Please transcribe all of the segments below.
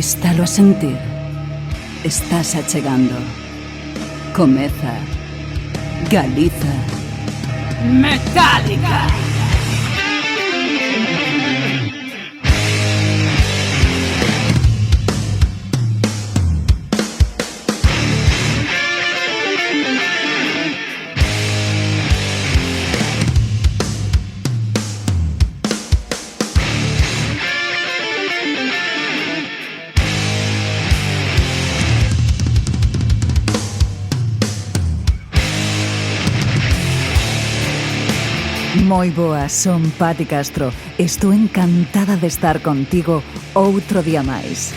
Estalo a sentir. Estás achegando. Comeza Galiza Metálica. Moi boa, son Pati Castro. Estou encantada de estar contigo outro día máis.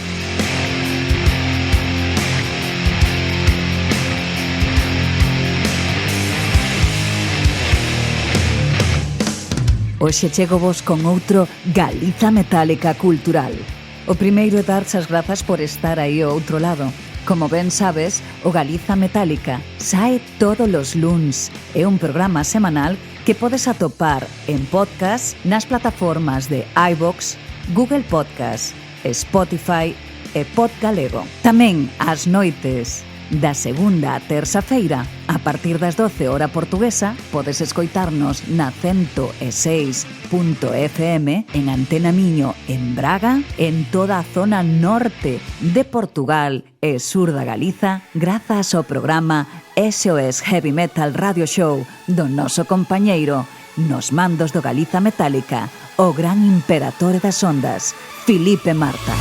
Hoxe chego vos con outro Galiza Metálica Cultural. O primeiro é darche as grazas por estar aí ao outro lado. Como ben sabes, o Galiza Metálica sae todos os luns. É un programa semanal que podes atopar en podcast nas plataformas de iVoox, Google Podcast, Spotify e Podgalego. Tamén ás noites da segunda a terça-feira, a partir das 12 hora portuguesa, podes escoitarnos na 106.fm en Antena Miño en Braga, en toda a zona norte de Portugal e sur da Galiza, grazas ao programa SOS Heavy Metal Radio Show do noso compañeiro nos mandos do Galiza Metálica, o gran imperatore das ondas, Filipe Marta.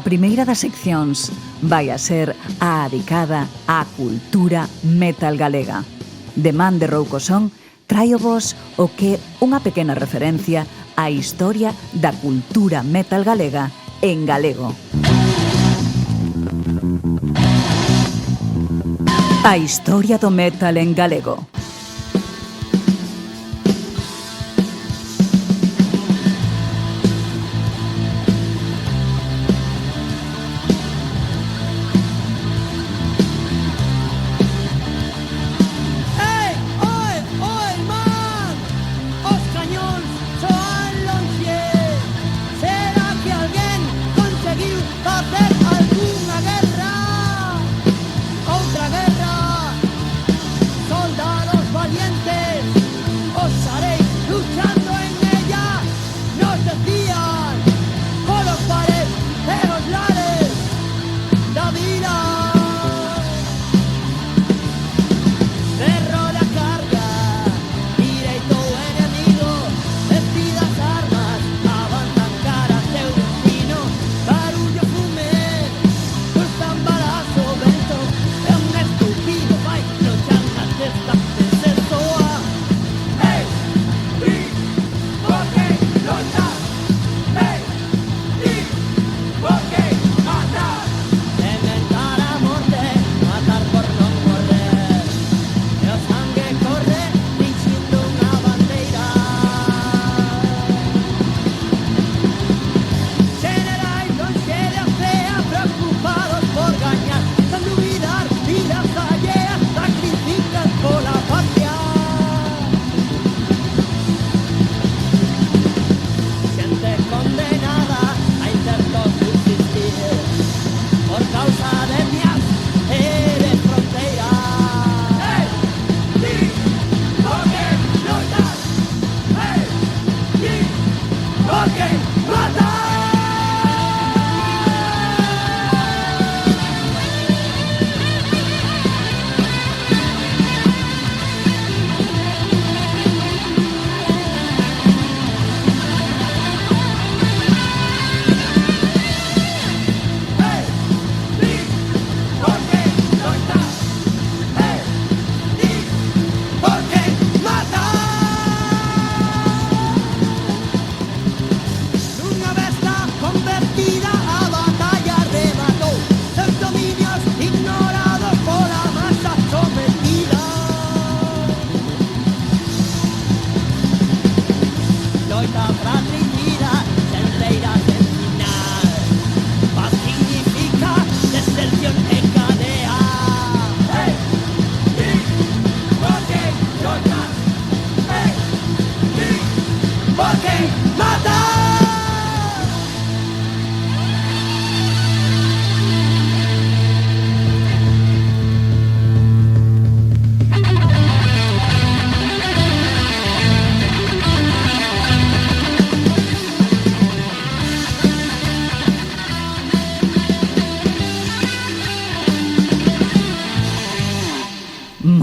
primeira das seccións vai a ser a dedicada á cultura metal galega. De man de Roucosón, traio-vos o que unha pequena referencia á historia da cultura metal galega en galego. A historia do metal en galego.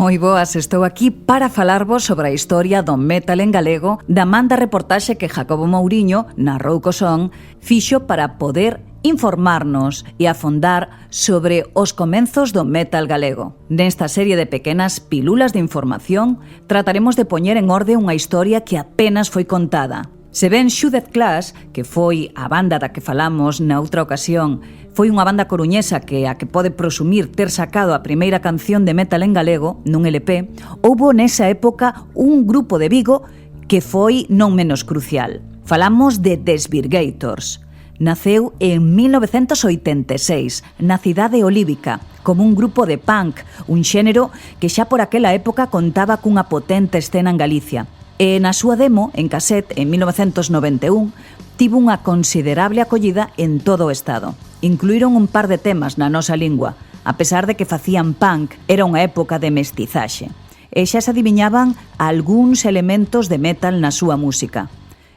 Moi boas, estou aquí para falarvos sobre a historia do metal en galego da man da reportaxe que Jacobo Mouriño, na Roucosón, fixo para poder informarnos e afondar sobre os comenzos do metal galego. Nesta serie de pequenas pílulas de información, trataremos de poñer en orde unha historia que apenas foi contada. Se ben Xudez Clash, que foi a banda da que falamos na outra ocasión, foi unha banda coruñesa que a que pode presumir ter sacado a primeira canción de metal en galego nun LP, houbo nesa época un grupo de Vigo que foi non menos crucial. Falamos de Desvirgators. Naceu en 1986 na cidade olívica como un grupo de punk, un xénero que xa por aquela época contaba cunha potente escena en Galicia. E na súa demo, en cassette, en 1991, tivo unha considerable acollida en todo o estado. Incluíron un par de temas na nosa lingua, a pesar de que facían punk, era unha época de mestizaxe. E xa se adiviñaban algúns elementos de metal na súa música.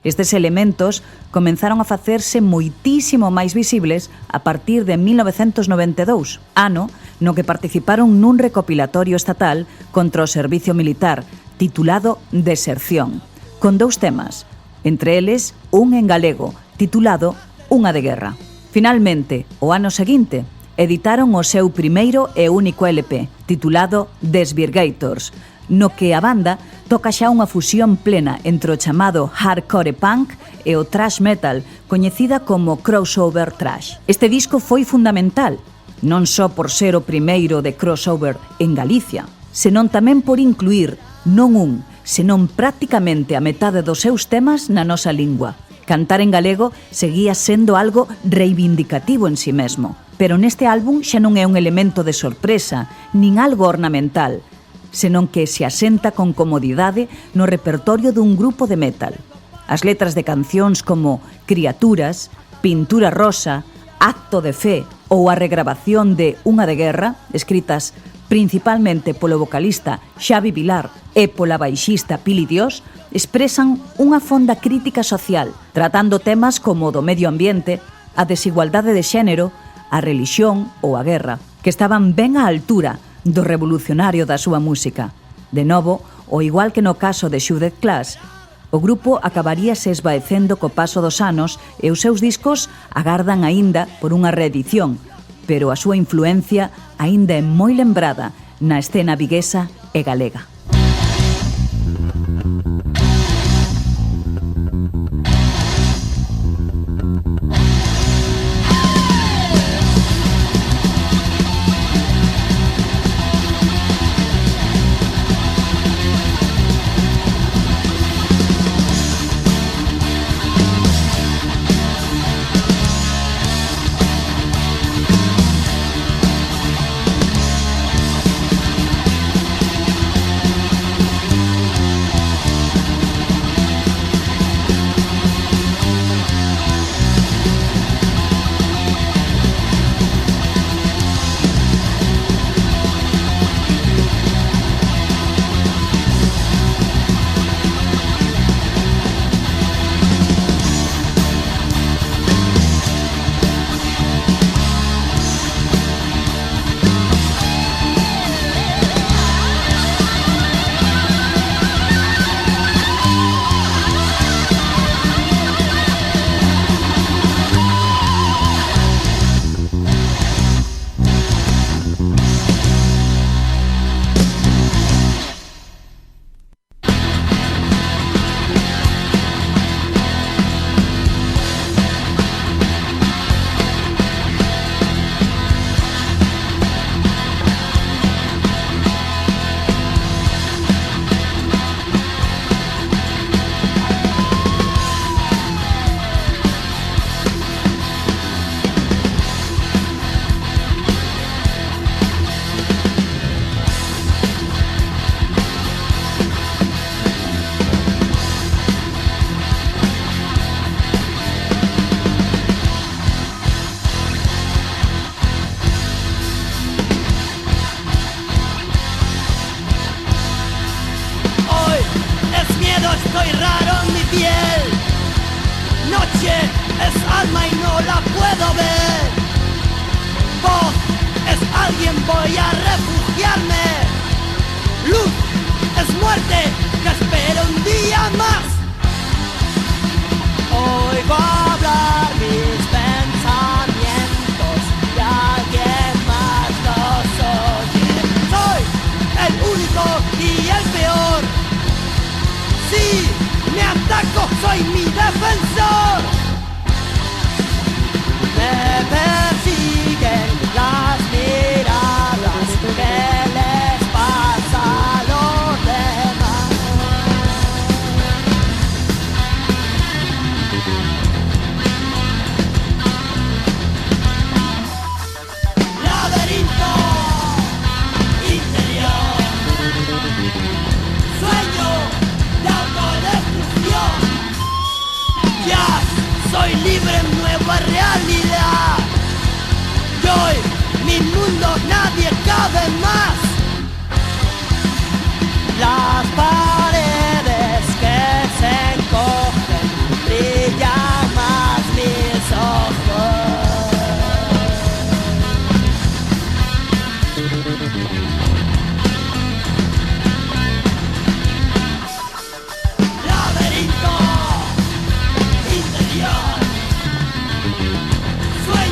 Estes elementos comenzaron a facerse moitísimo máis visibles a partir de 1992, ano no que participaron nun recopilatorio estatal contra o servicio militar, titulado Deserción, con 2 temas, entre eles un en galego, titulado Unha de guerra. Finalmente, o ano seguinte, editaron o seu primeiro e único LP, titulado Desvirgators, no que a banda toca xa unha fusión plena entre o chamado hardcore punk e o thrash metal, coñecida como crossover thrash. Este disco foi fundamental, non só por ser o primeiro de crossover en Galicia, senón tamén por incluir non un, senón prácticamente a metade dos seus temas na nosa lingua. Cantar en galego seguía sendo algo reivindicativo en si mesmo, pero neste álbum xa non é un elemento de sorpresa, nin algo ornamental, senón que se asenta con comodidade no repertorio dun grupo de metal. As letras de cancións como Criaturas, Pintura Rosa, Acto de Fe ou a regravación de Unha de Guerra, escritas principalmente polo vocalista Xavi Vilar e pola baixista Pili Dios, expresan unha fonda crítica social, tratando temas como do medio ambiente, a desigualdade de xénero, a relixión ou a guerra, que estaban ben á altura do revolucionario da súa música. De novo, o igual que no caso de Shudder Class, o grupo acabaría se esvaecendo co paso dos anos e os seus discos agardan aínda por unha reedición, pero a súa influencia aínda é moi lembrada na escena viguesa e galega. Estoy raro en mi piel. Noche es alma y no la puedo ver. Voz es alguien, voy a refugiarme. Luz es muerte, que espero un día más. Oigo hablar mis pensamientos y alguien más los oye. Soy el único y el peor. Si me ataco, soy mi defensor. Me persiguen las miradas. ¿Qué les pasa a los demás? Laberinto interior. Sueño de autodestrucción. Ya soy libre en nueva realidad. Y hoy mi mundo nadie cabe más. Las paredes que se encogen brillan más mis ojos. Laberinto interior. Sueño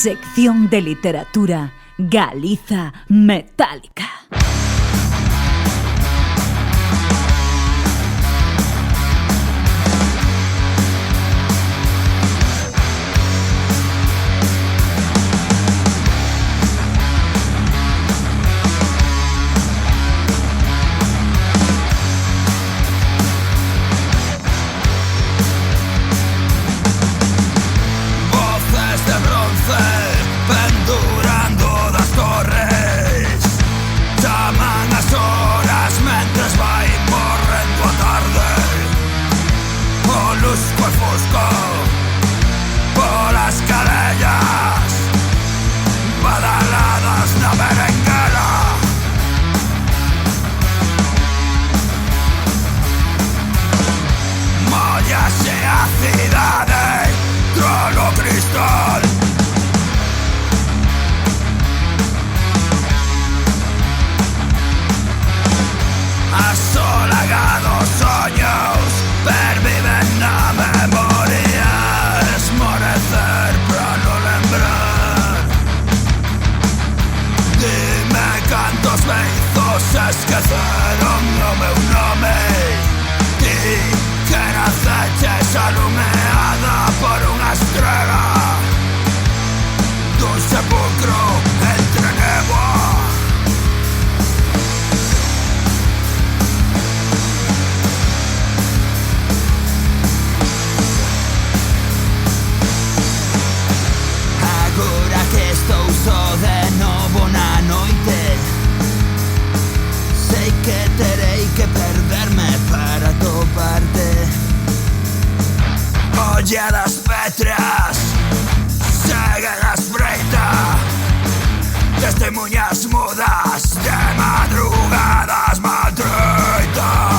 sección de literatura Galiza Metálica. Olladas petras seguen a espreita testemunhas mudas de madrugadas maltreitas.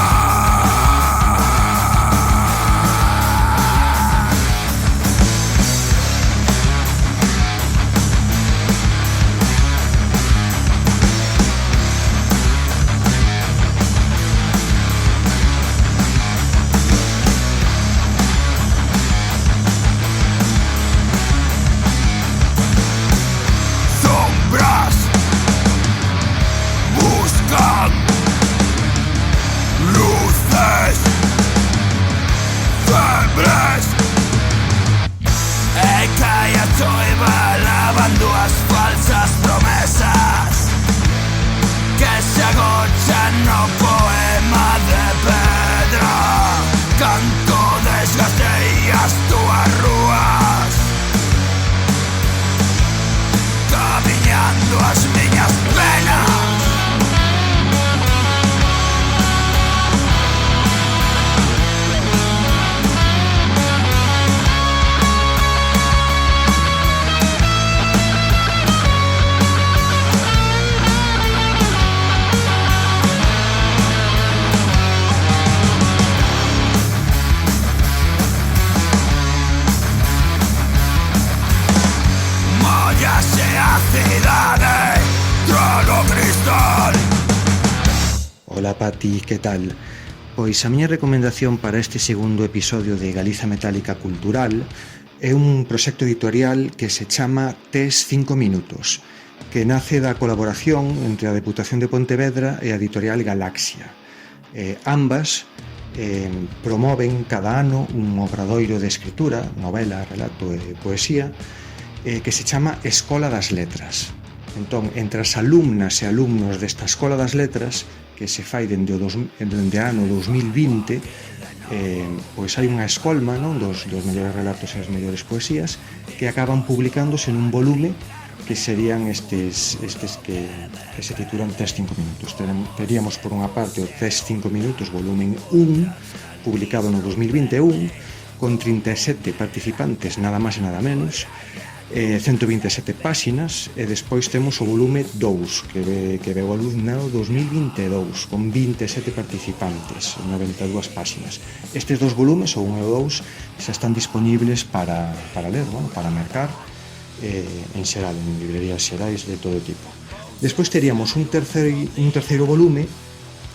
Ola Pati, que tal? Pois a miña recomendación para este segundo episodio de Galiza Metálica Cultural é un proxecto editorial que se chama Tes 5 minutos, que nace da colaboración entre a Deputación de Pontevedra e a editorial Galaxia. Ambas promoven cada ano un obradoiro de escritura, novela, relato e poesía, que se chama Escola das Letras. Entón, entre as alumnas e alumnos desta Escola das Letras, que se fai dende o ano 2020, pois hai unha escolma, non, dos mellores relatos e as mellores poesías que acaban publicándose nun volume que serían estes que se titulan Tes 5 minutos. Teríamos por unha parte o Tes 5 minutos volumen 1, publicado no 2021, con 37 participantes, nada máis e nada menos, 127 páxinas, e despois temos o volume 2 que veu a luz no 2022 con 27 participantes, 92 páxinas. Estes dos volumes, o 1 e o 2, xa están disponibles para ler, bueno, para mercar en xeral, en librerías xerais de todo tipo. Despois teríamos un terceiro volume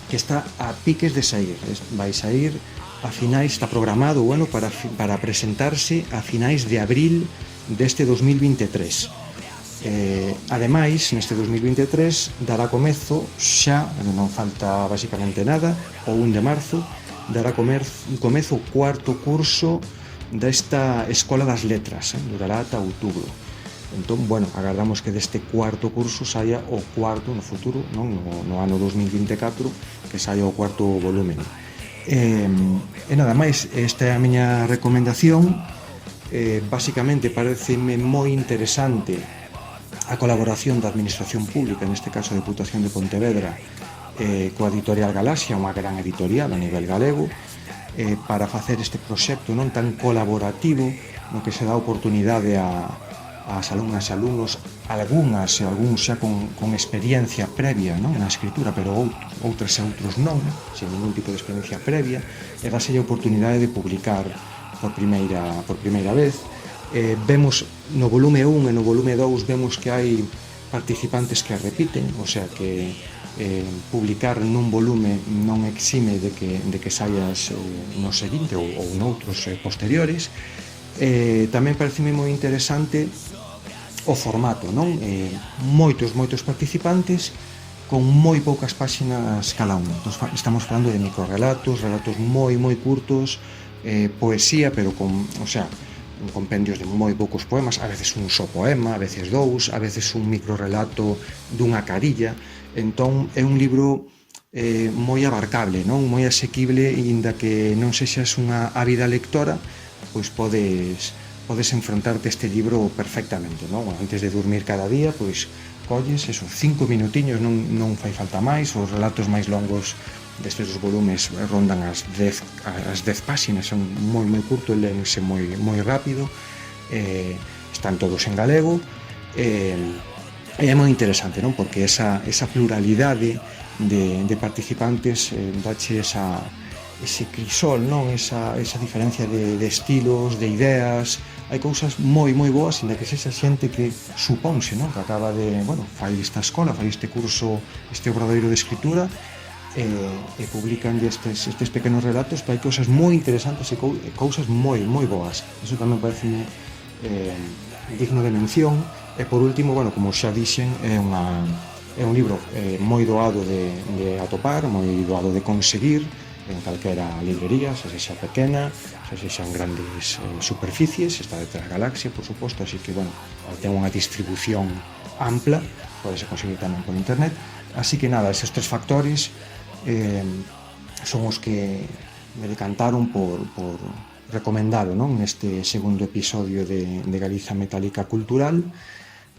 que está a piques de sair, vai sair a finais, está programado, bueno, para presentarse a finais de abril deste 2023. Ademais, neste 2023 dará comezo xa, non falta basicamente nada, o 1 de marzo dará comezo o cuarto curso desta Escola das Letras, durará ata outubro. Entón, bueno, agardamos que deste cuarto curso saia o cuarto no futuro, non? No ano 2024, que saia o cuarto volumen. E nada máis, esta é a miña recomendación. Basicamente pareceme moi interesante a colaboración da Administración Pública, neste caso a Deputación de Pontevedra, coa editorial Galaxia, unha gran editorial a nivel galego, para facer este proxecto non tan colaborativo, no que se dá oportunidade ás alumnas e alumnos, algúns xa con experiencia previa, non, na escritura, pero outras e outros non, sen ningún tipo de experiencia previa, e dáselle a oportunidade de publicar por primeira vez. Vemos no volume 1 e no volume 2 vemos que hai participantes que repiten, o sea que publicar nun volume non exime de que saias no seguinte ou noutros posteriores. Tamén pareceme moi interesante o formato, non? Moitos participantes con moi poucas páxinas cada un. Estamos falando de microrelatos, relatos moi curtos, poesía, pero compendios de moi poucos poemas, a veces un só poema, a veces dous, a veces un microrelato dunha carilla. Entón é un libro moi abarcable, non? Moi asequible, inda que non sexas unha ávida lectora, pois podes enfrontarte este libro perfectamente, non? Antes de dormir cada día, pois colles esos 5 minutiños, non fai falta máis. Os relatos máis longos destes dos volumes rondan as 10 páxinas, son moi curto, léense moi rápido, están todos en galego, e é moi interesante, non? Porque esa pluralidade de participantes dache ese crisol, non? Esa diferencia de estilos, de ideas. Hai cousas moi boas, inda que sexa xente que suponse, non? Que acaba de, fai esta escola, fai este curso, este obradoiro de escritura, e publican estes pequenos relatos, pero hai cousas moi interesantes e cousas moi boas. Iso tamén parece digno de mención. E por último, como xa dixen, é un libro moi doado de atopar, moi doado de conseguir en calquera librería, xa sexa pequena, xa sexan grandes superficies. Está detrás Galaxia, por suposto, así que, ten unha distribución ampla, podese conseguir tamén por internet. Así que nada, esos 3 factores son os que me decantaron por recomendalo, non? Neste segundo episodio de Galiza Metálica Cultural.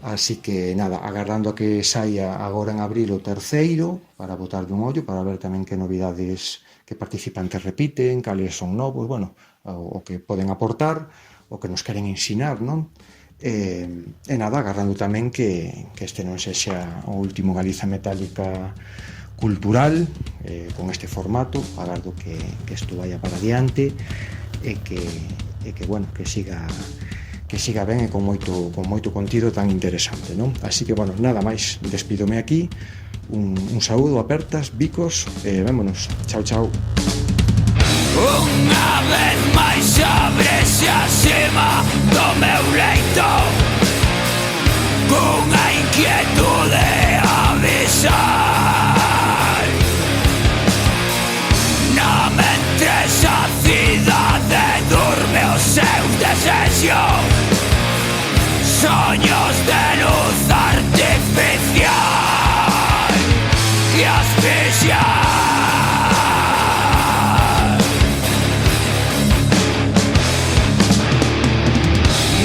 Así que nada, agardando a que saia agora en abril o terceiro, para botarlle un ollo, para ver tamén que novidades, que participantes repiten, cales son novos, o que poden aportar, o que nos queren ensinar, non? E nada, agardando tamén que este non sexa o último Galiza Metálica Cultural, con este formato. Agardo que isto vaya para adiante e que siga ben e con moito contido tan interesante, non? Así que, nada máis, despídome aquí, un saúdo, apertas, bicos, e vémonos, chao. Unha vez máis sobre-se acima do meu leito, cunha inquietude abisal. Na mentres a cidade durme os seus desexos, soños de luz artificial que asfixian.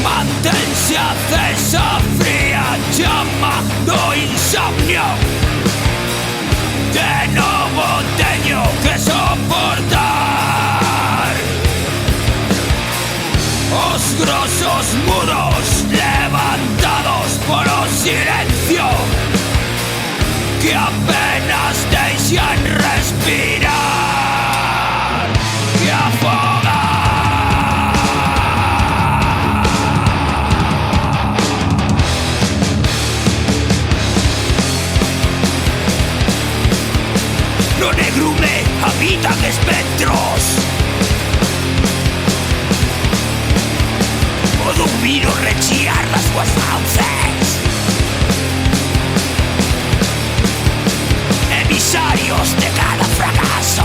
Mantense acesa a fría chama do insomnio. De novo teño que soportar os grosos muros levantados polo silencio que apenas deixan respirar, que afogan. No negrume habitan espectros, o do miro rechiar las súas fauces. heridos de cada fracaso.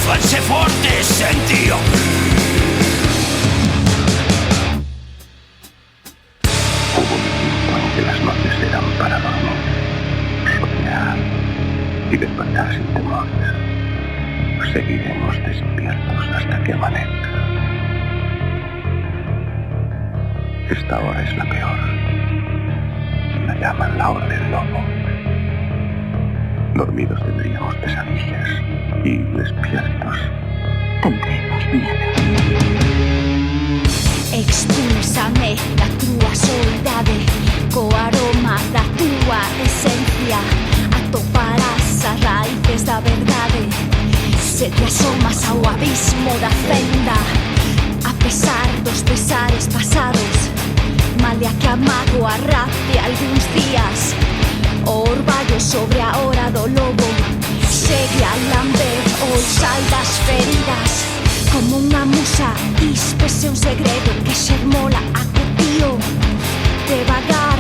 Fanse forte sentío. Hubo un tiempo en que las noches eran para dormir, soñar y despertar sin temores. Seguiremos despiertos hasta que amanezca. Esta hora es la peor. La llaman la hora del lobo. Dormidos tendríamos pesadillas y despiertos tendremos miedo. Expúlsame da túa soidade, co aroma da túa esencia, atoparás as raíces da verdade. Se te asomas ao abismo da fenda, a pesar dos pesares pasados, malia que a mágoa arraste algúns días, o orballo sobre a hora do lobo segue a lamber o sal das feridas. Como unha musa díspese un segredo que xermola a cotío, devagar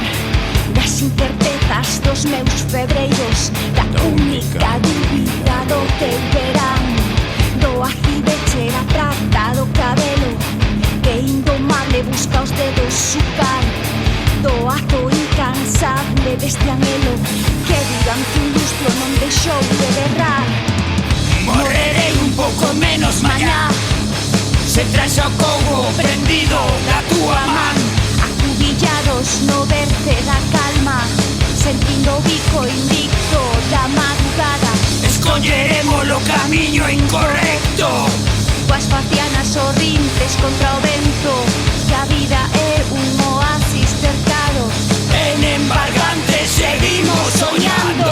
das incertezas dos meus febreiros, da única dúbida do teu verán, do acibeche da prata do cabelo, que indomable busca os dedos sucar, do azo incansable deste anhelo, que digan que un lustro non deixou de berrar. Morrerei un pouco menos mañá, se traes o cogo prendido da túa man. Acubillados no verte da calma, sentindo o bico invicto da madrugada. Escolleremos o camiño incorrecto, Coas facianas sorrintes contra o vento, que a vida é un oasis cercado. en embargante seguimos soñando.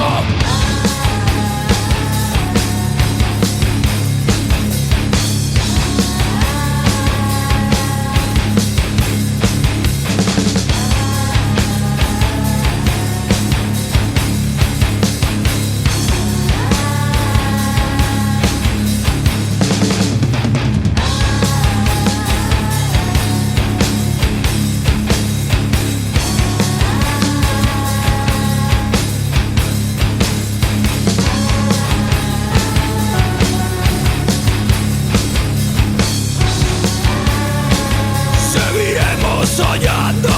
Seguiremos soñando.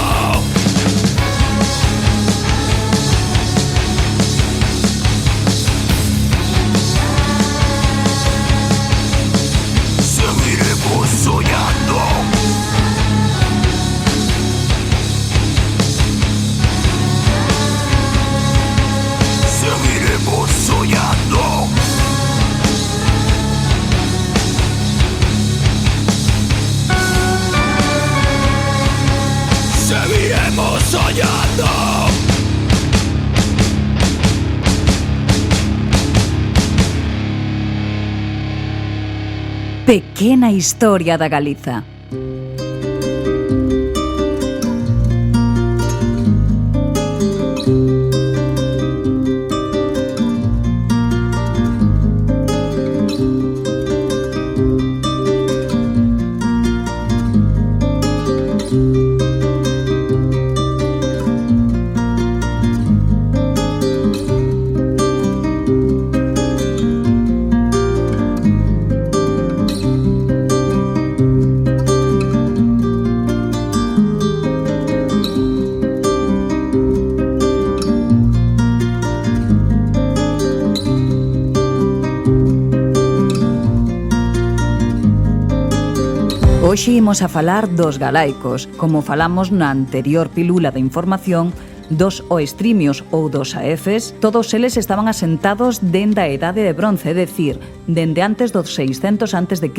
Seguiremos soñando. Seguiremos soñando. Seguiremos soñando. Pequena historia da Galiza. Hoxe imos a falar dos galaicos, como falamos na anterior pilula de información, dos oestrimios ou dos aefes. Todos eles estaban asentados dende a Edade de Bronce, é dicir, dende antes dos 600 a.C.,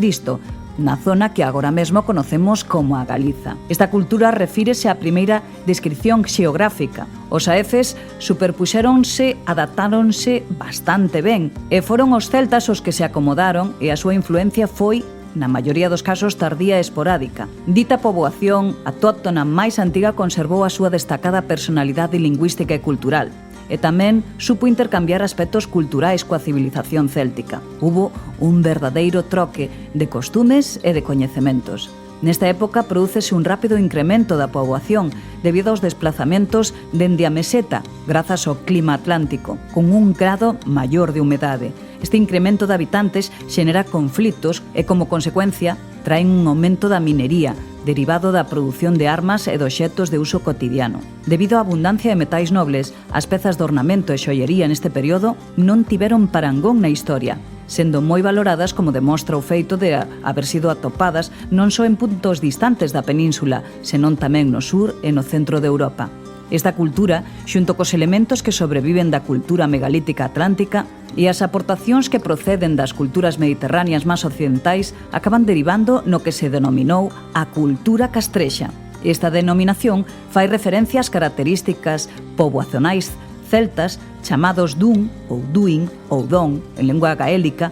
na zona que agora mesmo conocemos como a Galiza. Esta cultura refírese á primeira descripción xeográfica. Os aefes superpuxéronse, adaptáronse bastante ben, e foron os celtas os que se acomodaron, e a súa influencia foi, na maioría dos casos, tardía e esporádica. Dita poboación autóctona máis antiga conservou a súa destacada personalidade lingüística e cultural, e tamén supo intercambiar aspectos culturais coa civilización céltica. Hubo un verdadeiro troque de costumes e de coñecementos. Nesta época prodúcese un rápido incremento da poboación debido aos desplazamentos dende a meseta, grazas ao clima atlántico, con un grado maior de humedade. Este incremento de habitantes xenera conflitos e, como consecuencia, traen un aumento da minería, derivado da produción de armas e de obxectos de uso cotidiano. Debido á abundancia de metais nobles, as pezas de ornamento e xoiería neste período non tiveron parangón na historia, sendo moi valoradas como demostra o feito de haber sido atopadas non só en puntos distantes da península, senón tamén no sur e no centro de Europa. Esta cultura, xunto cos elementos que sobreviven da cultura megalítica atlántica e as aportacións que proceden das culturas mediterráneas máis occidentais, acaban derivando no que se denominou a cultura castrexa. Esta denominación fai referencia ás características poboacionais celtas chamados Dun ou Duin ou Don en lengua gaélica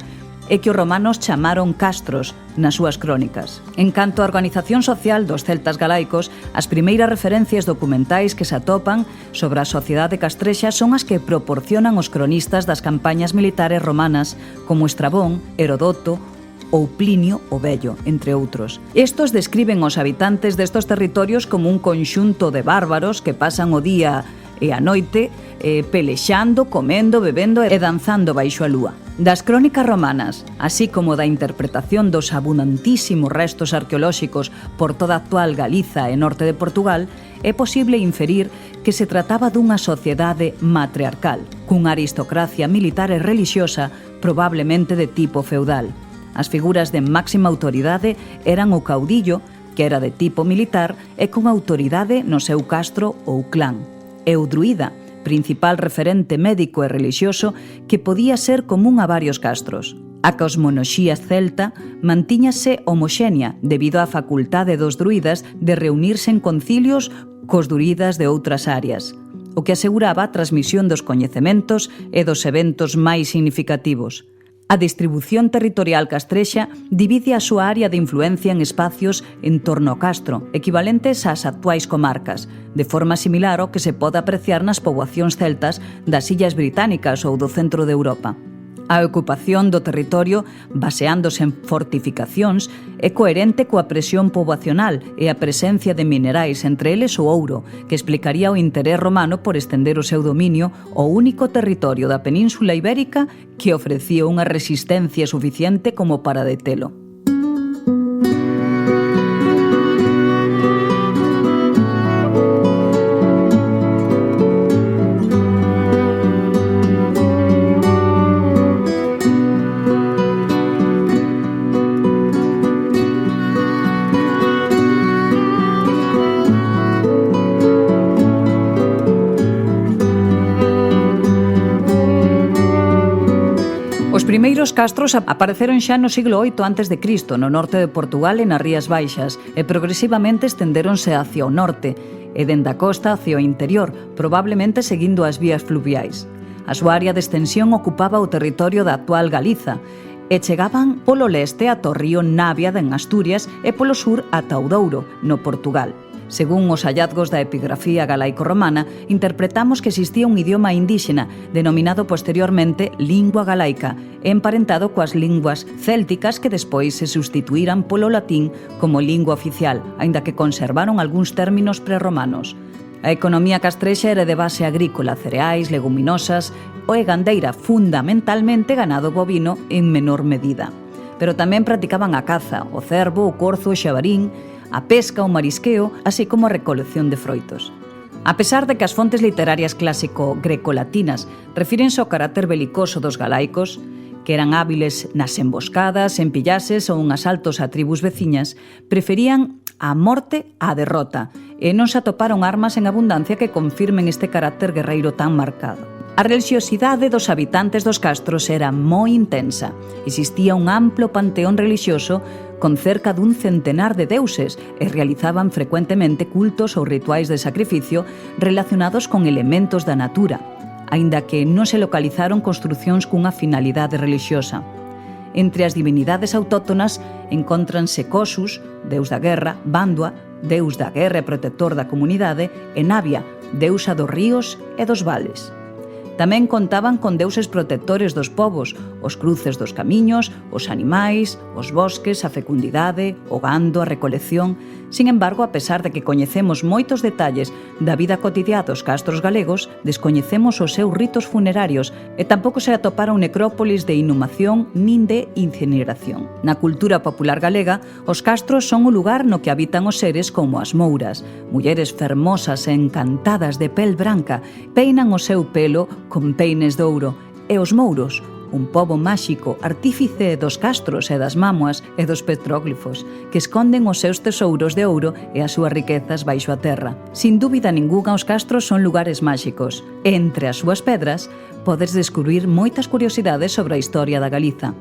e que os romanos chamaron castros nas súas crónicas. En canto á organización social dos celtas galaicos, as primeiras referencias documentais que se atopan sobre a sociedade castrexa son as que proporcionan os cronistas das campañas militares romanas como Estrabón, Herodoto ou Plinio o Vello, entre outros. Estos describen os habitantes destos territorios como un conxunto de bárbaros que pasan o día e a noite pelexando, comendo, bebendo e danzando baixo a lúa. Das crónicas romanas, así como da interpretación dos abundantísimos restos arqueolóxicos por toda a actual Galiza e norte de Portugal, é posible inferir que se trataba dunha sociedade matriarcal, cunha aristocracia militar e relixiosa probablemente de tipo feudal. As figuras de máxima autoridade eran o caudillo, que era de tipo militar e con autoridade no seu castro ou clán, e o druida, principal referente médico e relixioso que podía ser común a varios castros. A cosmonoxía celta mantíñase homoxénea debido á facultade dos druidas de reunirse en concilios cos druidas de outras áreas, o que aseguraba a transmisión dos coñecementos e dos eventos máis significativos. A distribución territorial castrexa divide a súa área de influencia en espacios en torno ao castro, equivalentes ás actuais comarcas, de forma similar ao que se pode apreciar nas poboacións celtas das Illas Británicas ou do centro de Europa. A ocupación do territorio, baseándose en fortificacións, é coherente coa presión poboacional e a presencia de minerais, entre eles o ouro, que explicaría o interés romano por estender o seu dominio ao único territorio da Península Ibérica que ofrecía unha resistencia suficiente como para detelo. Os primeiros castros apareceron xa no siglo VIII a.C. no norte de Portugal e nas Rías Baixas e progresivamente estendéronse hacia o norte e dende a costa hacia o interior, probablemente seguindo as vías fluviais. A súa área de extensión ocupaba o territorio da actual Galiza e chegaban polo leste ata o río Navia en Asturias e polo sur ata o Douro, no Portugal. Según os hallazgos da epigrafía galaico-romana, interpretamos que existía un idioma indíxena, denominado posteriormente lingua galaica, emparentado coas linguas célticas que despois se substituíran polo latín como lingua oficial, aínda que conservaron algúns términos prerromanos. A economía castrexa era de base agrícola, cereais, leguminosas e gandeira, fundamentalmente ganado bovino en menor medida. Pero tamén practicaban a caza, o cervo, o corzo, o xabarín, a pesca, o marisqueo, así como a recolección de froitos. A pesar de que as fontes literarias clásico-grecolatinas refírense ao carácter belicoso dos galaicos, que eran hábiles nas emboscadas, en pillases ou en asaltos a tribus veciñas, preferían a morte á derrota e non se atoparon armas en abundancia que confirmen este carácter guerreiro tan marcado. A relixiosidade dos habitantes dos castros era moi intensa. Existía un amplo panteón relixioso con cerca dun centenar de deuses e realizaban frecuentemente cultos ou rituais de sacrificio relacionados con elementos da natura, aínda que non se localizaron construcións cunha finalidade relixiosa. Entre as divinidades autóctonas encóntranse Cosus, deus da guerra, Bandua, deus da guerra e protector da comunidade, e Navia, deusa dos ríos e dos vales. Tamén contaban con deuses protectores dos povos, os cruces dos camiños, os animais, os bosques, a fecundidade, o gando, a recolección. Sin embargo, a pesar de que coñecemos moitos detalles da vida cotidiá dos castros galegos, descoñecemos os seus ritos funerarios e tampouco se atoparon necrópolis de inhumación nin de incineración. Na cultura popular galega, os castros son o lugar no que habitan os seres como as mouras, mulleres fermosas e encantadas de pel branca, peinan o seu pelo con peines de ouro, e os mouros, un pobo máxico, artífice dos castros e das mámoas e dos petróglifos, que esconden os seus tesouros de ouro e as súas riquezas baixo a terra. Sin dúbida ningunha, os castros son lugares máxicos. E entre as súas pedras podes descubrir moitas curiosidades sobre a historia da Galiza.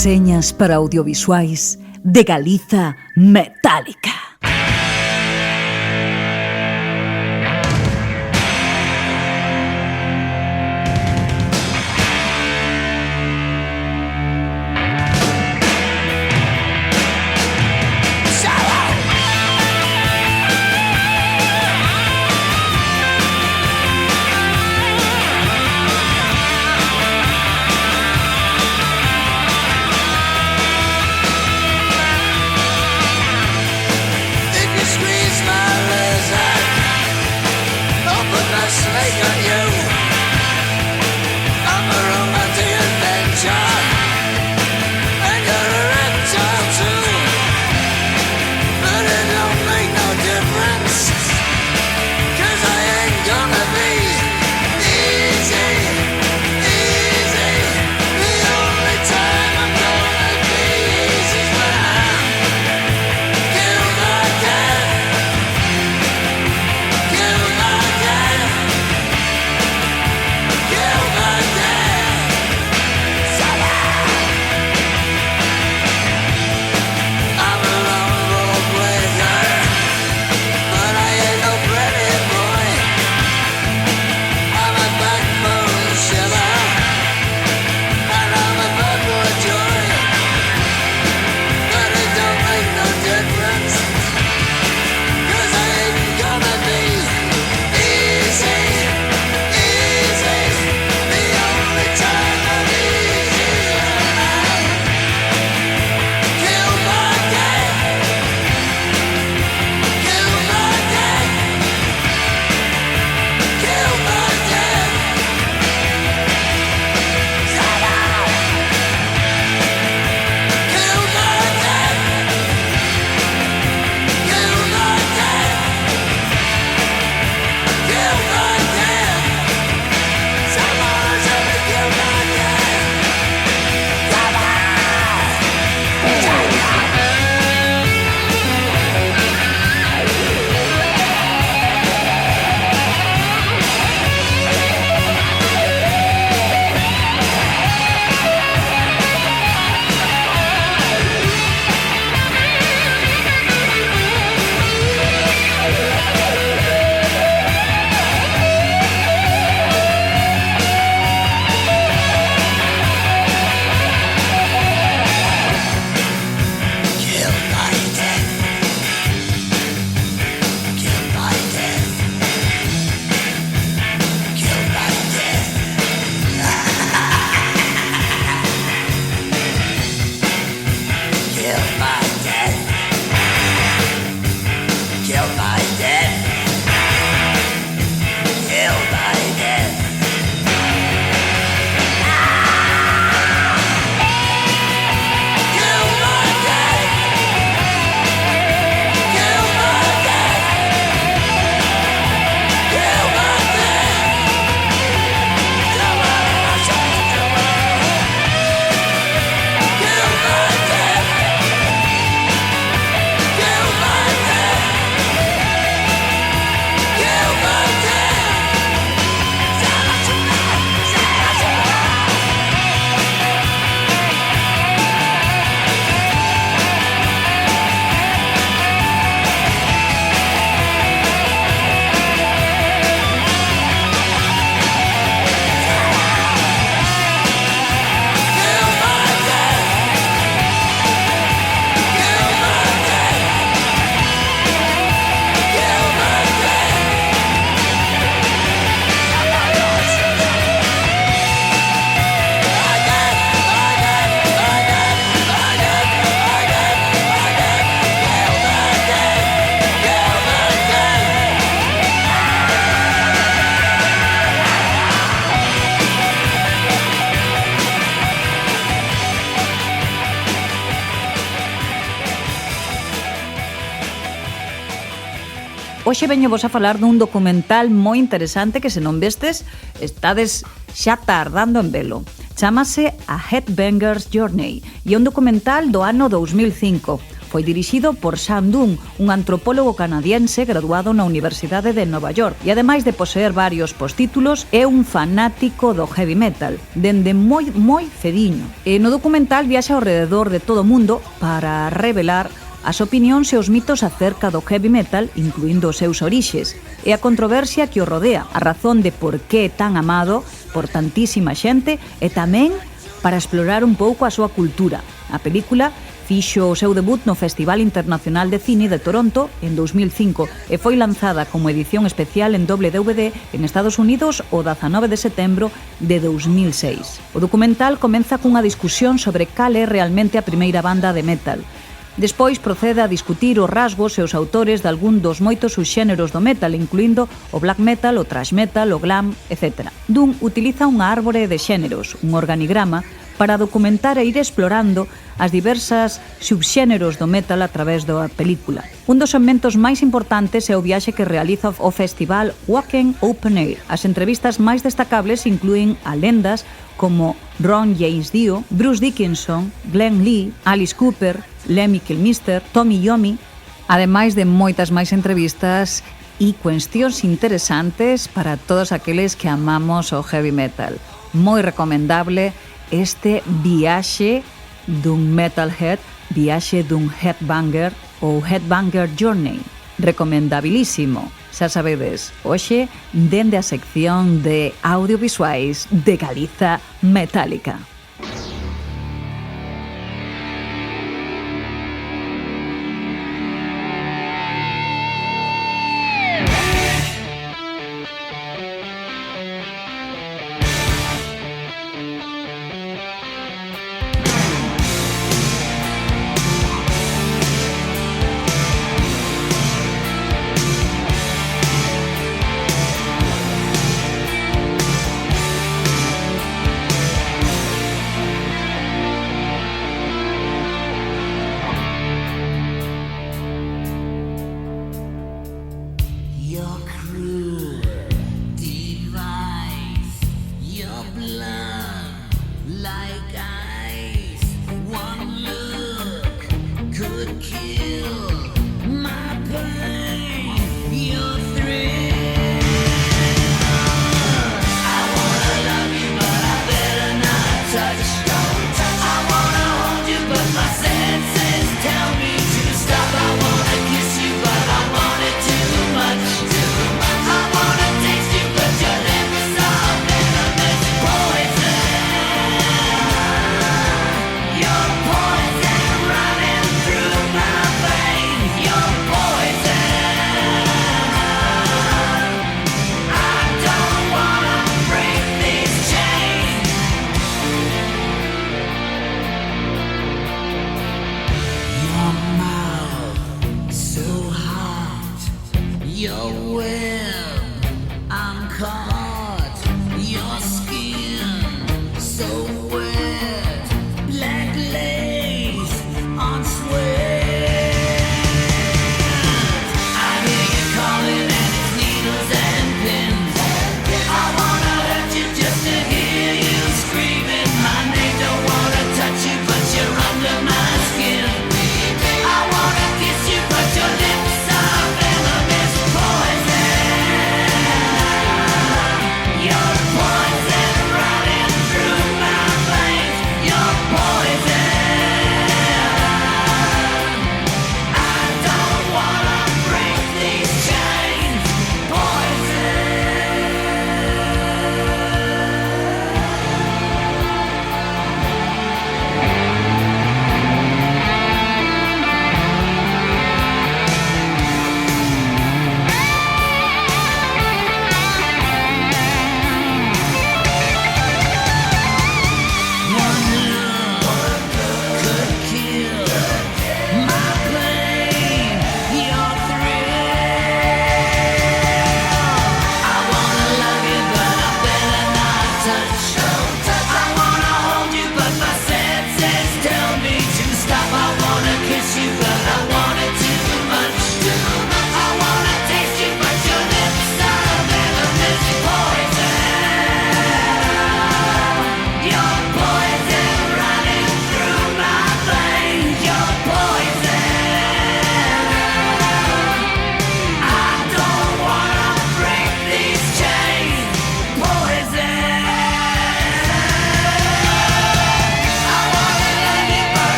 Reseñas para audiovisuais de Galiza Metálica. Hoxe veño vos a falar dun documental moi interesante que se non vestes, estades xa tardando en velo. Chámase A Headbanger's Journey e é un documental do ano 2005. Foi dirixido por Sean Dunn, un antropólogo canadiense graduado na Universidade de Nova York e ademais de poseer varios postítulos, é un fanático do heavy metal, dende moi cediño. E no documental viaxa ao rededor de todo o mundo para revelar as opinións e os mitos acerca do heavy metal, incluindo os seus orixes, e a controversia que o rodea, a razón de por que é tan amado por tantísima xente e tamén para explorar un pouco a súa cultura. A película fixo o seu debut no Festival Internacional de Cine de Toronto en 2005 e foi lanzada como edición especial en doble DVD en Estados Unidos o 19 de setembro de 2006. O documental comeza cunha discusión sobre cal é realmente a primeira banda de metal. Despois procede a discutir os rasgos e os autores de algún dos moitos subxéneros do metal, incluindo o black metal, o thrash metal, o glam, etc. Dunn utiliza unha árbore de xéneros, un organigrama, para documentar e ir explorando as diversas subxéneros do metal a través da película. Un dos segmentos máis importantes é o viaxe que realiza o festival Wacken Open Air. As entrevistas máis destacables inclúen a lendas como Ron James Dio, Bruce Dickinson, Glenn Lee, Alice Cooper, Lemmy Kilmister, Tommy Yomi, ademais de moitas máis entrevistas e cuestións interesantes para todos aqueles que amamos o heavy metal. Moi recomendable este viaxe dun metalhead, viaxe dun headbanger ou Headbanger Journey. Recomendabilísimo. Xa sabedes, hoxe dende a sección de audiovisuais de Galiza Metálica. Your poison running through my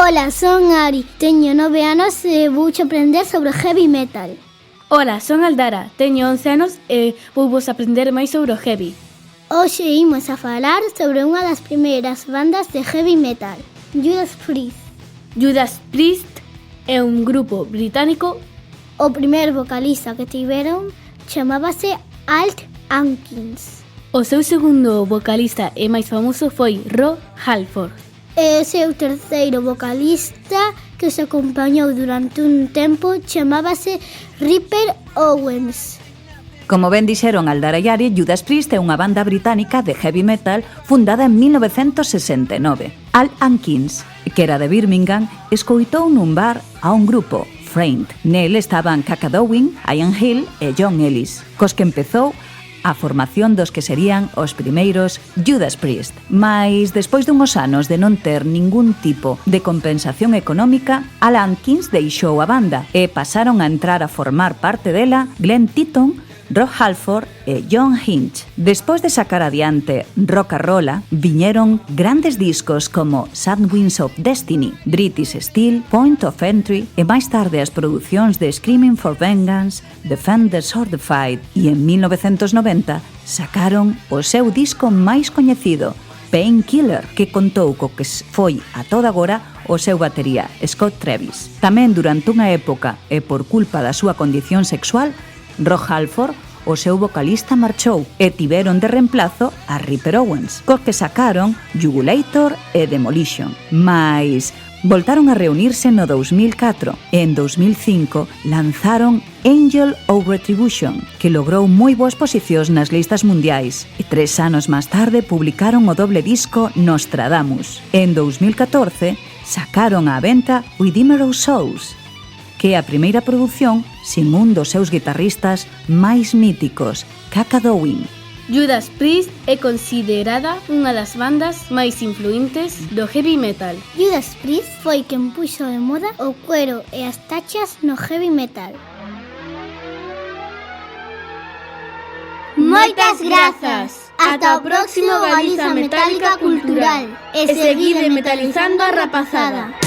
Ola, son Ari, teño 9 anos e vouche aprender sobre heavy metal. Ola, son Aldara, teño 11 anos e vou vos aprender máis sobre o heavy. Hoxe imos a falar sobre unha das primeiras bandas de heavy metal, Judas Priest. Judas Priest é un grupo británico. O primer vocalista que tiveron chamábase Alt Atkins. O seu segundo vocalista e máis famoso foi Rob Halford. E o seu terceiro vocalista que os acompañou durante un tempo chamábase Ripper Owens. Como ben dixeron Aldara e Ari, Judas Priest é unha banda británica de heavy metal fundada en 1969. Al Atkins, que era de Birmingham, escoitou nun bar a un grupo, Framed. Nel estaban Kaka Downing, Ian Hill e John Ellis, cos que empezou a formación dos que serían os primeiros Judas Priest. Mais, despois dunhos anos de non ter ningún tipo de compensación económica, Al Atkins deixou a banda e pasaron a entrar a formar parte dela Glenn Tipton, Rob Halford e John Hinch. Despois de sacar adiante Rock and Rolla, viñeron grandes discos como Sad Winds of Destiny, British Steel, Point of Entry e máis tarde as producións de Screaming for Vengeance, Defend the Swordfight, e en 1990 sacaron o seu disco máis coñecido, Painkiller, que contou co que foi a toda agora o seu batería, Scott Travis. Tamén durante unha época e por culpa da súa condición sexual, Rob Halford, o seu vocalista, marchou e tiveron de reemplazo a Ripper Owens, cos que sacaron Jugulator e Demolition. Mais voltaron a reunirse no 2004 e en 2005 lanzaron Angel of Retribution, que logrou moi boas posicións nas listas mundiais, e 3 anos máis tarde publicaron o doble disco Nostradamus. En 2014 sacaron á venta Redeemer of Souls, que é a primeira produción sin un dos seus guitarristas máis míticos, Kaka Downing. Judas Priest é considerada unha das bandas máis influentes do heavy metal. Judas Priest foi quen puxo de moda o cuero e as tachas no heavy metal. Moitas grazas! Ata o próximo Galiza Metálica Cultural. E seguide metalizando a rapazada.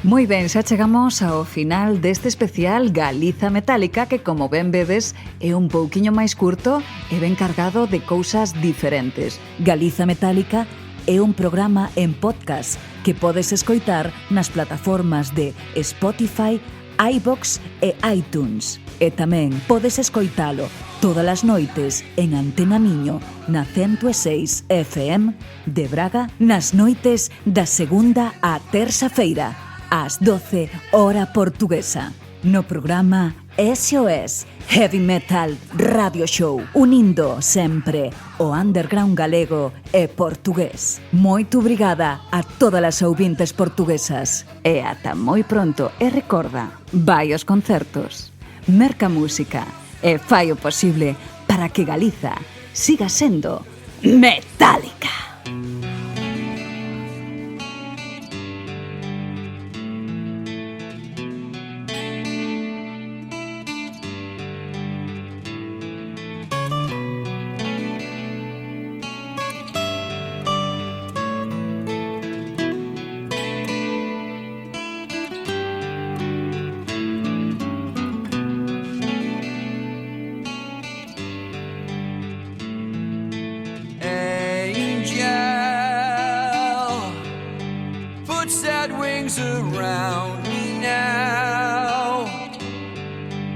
Moi ben, xa chegamos ao final deste especial Galiza Metálica que, como ben vedes, é un pouquiño máis curto e ben cargado de cousas diferentes. Galiza Metálica é un programa en podcast que podes escoitar nas plataformas de Spotify, iVoox e iTunes. E tamén podes escoitalo todas as noites en Antena Miño na 106 FM de Braga nas noites da segunda á terza feira ás 12 hora portuguesa, no programa SOS Heavy Metal Radio Show, unindo sempre o underground galego e portugués. Moito obrigada a todas as ouvintes portuguesas e ata moi pronto. E recorda, vai aos concertos, merca música e fai o posible para que Galiza siga sendo metálica. Around me now,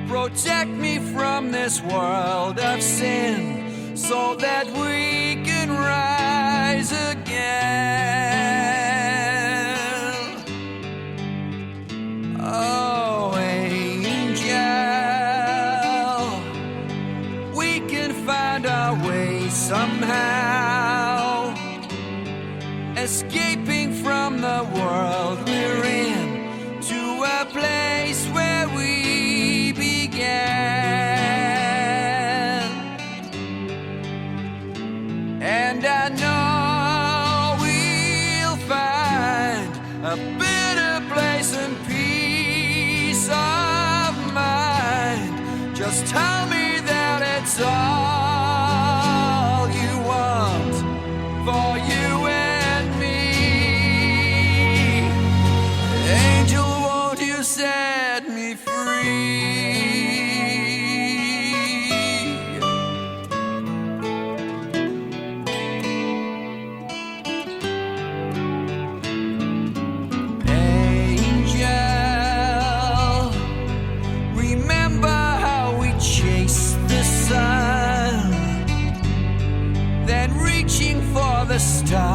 protect me from this world of sin, so that we can rise again. Oh, angel, we can find our way somehow, escaping from the world we're in, to a place where we began. And I know we'll find a better place and peace of mind. Just tell me that it's all you want for you and me. Angel, won't you set me free? Angel, remember how we chased the sun, then reaching for the stars.